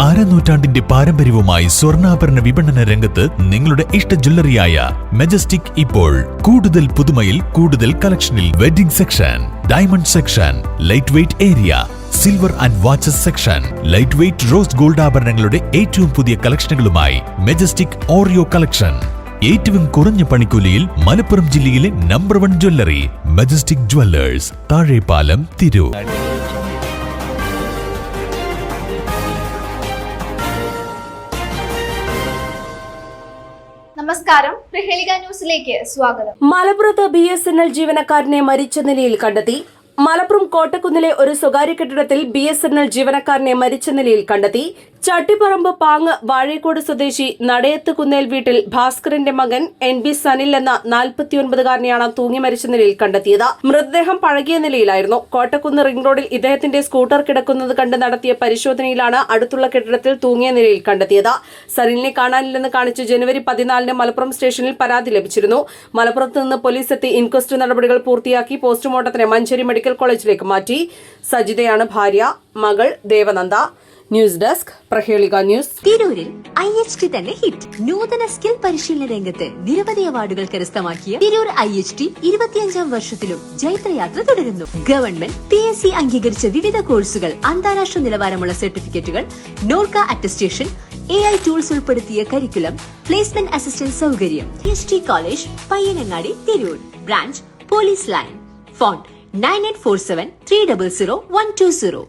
അരനൂറ്റാണ്ടിന്റെ പാരമ്പര്യവുമായി സ്വർണ്ണാഭരണ വിപണന രംഗത്ത് നിങ്ങളുടെ ഇഷ്ട ജ്വല്ലറിയായ മെജസ്റ്റിക് ഇപ്പോൾ കൂടുതൽ പുതുമയിൽ കൂടുതൽ കളക്ഷനിൽ wedding section, diamond section, light weight area, silver and watches section, light weight rose gold ആഭരണങ്ങളുടെ ഏറ്റവും പുതിയ കളക്ഷനുകളുമായി മെജസ്റ്റിക് ഓറിയോ കളക്ഷൻ. ഏറ്റവും കുറഞ്ഞ പണിക്കൂലിയിൽ മലപ്പുറം ജില്ലയിലെ number 1 jewellery majestic Jewellers, Thazhepalam, Tirur. നമസ്കാരം, പ്രഹേളിക ന്യൂസിലേക്ക് സ്വാഗതം. മലപ്പുറത്ത് BSNL ജീവനക്കാരനെ മരിച്ച നിലയിൽ കണ്ടെത്തി. മലപ്പുറം കോട്ടക്കുന്നിലെ ഒരു സ്വകാര്യ കെട്ടിടത്തിൽ BSNL ജീവനക്കാരനെ മരിച്ച നിലയിൽ കണ്ടെത്തി. ചട്ടിപ്പറമ്പ് പാങ്ങ് വാഴേക്കോട് സ്വദേശി നടയത്ത് കുന്നേൽ വീട്ടിൽ ഭാസ്കരന്റെ മകൻ NB സനിൽ എന്ന 49-കാരനെയാണ് തൂങ്ങി മരിച്ച നിലയിൽ കണ്ടെത്തിയത്. മൃതദേഹം പഴകിയ നിലയിലായിരുന്നു. കോട്ടക്കുന്ന് റിംഗ് റോഡിൽ ഇദ്ദേഹത്തിന്റെ സ്കൂട്ടർ കിടക്കുന്നത് കണ്ട് നടത്തിയ പരിശോധനയിലാണ് അടുത്തുള്ള കെട്ടിടത്തിൽ തൂങ്ങിയ നിലയിൽ കണ്ടെത്തിയത്. സനിലിനെ കാണാനില്ലെന്ന് കാണിച്ച് ജനുവരി 14 മലപ്പുറം സ്റ്റേഷനിൽ പരാതി ലഭിച്ചിരുന്നു. മലപ്പുറത്ത് നിന്ന് പോലീസ് എത്തി ഇൻക്വസ്റ്റ് നടപടികൾ പൂർത്തിയാക്കി പോസ്റ്റ്മോർട്ടത്തിന് മഞ്ചേരി മെഡിക്കൽ കോളേജിലേക്ക് മാറ്റി. സജിതയാണ് ഭാര്യ. മകൾ Devananda. News desk, Prahelika news. തിരൂരിൽ IHT തന്നെ ഹിറ്റ്. നൂതന സ്കിൽ പരിശീലന രംഗത്ത് നിരവധി അവാർഡുകൾ കരസ്ഥമാക്കിയ തിരൂർ IHT 25ാം വർഷത്തിലും ജൈത്രയാത്ര തുടരുന്നു. ഗവൺമെന്റ് PSC അംഗീകരിച്ച വിവിധ കോഴ്സുകൾ, അന്താരാഷ്ട്ര നിലവാരമുള്ള സർട്ടിഫിക്കറ്റുകൾ, നോർക്ക അറ്റസ്റ്റേഷൻ, AI ടൂൾസ് ഉൾപ്പെടുത്തിയ കരിക്കുലം, പ്ലേസ്മെന്റ് അസിസ്റ്റന്റ് സൗകര്യം. IHT college, Payyanangadi, Tirur. Branch police line. Phone 9847 300 120.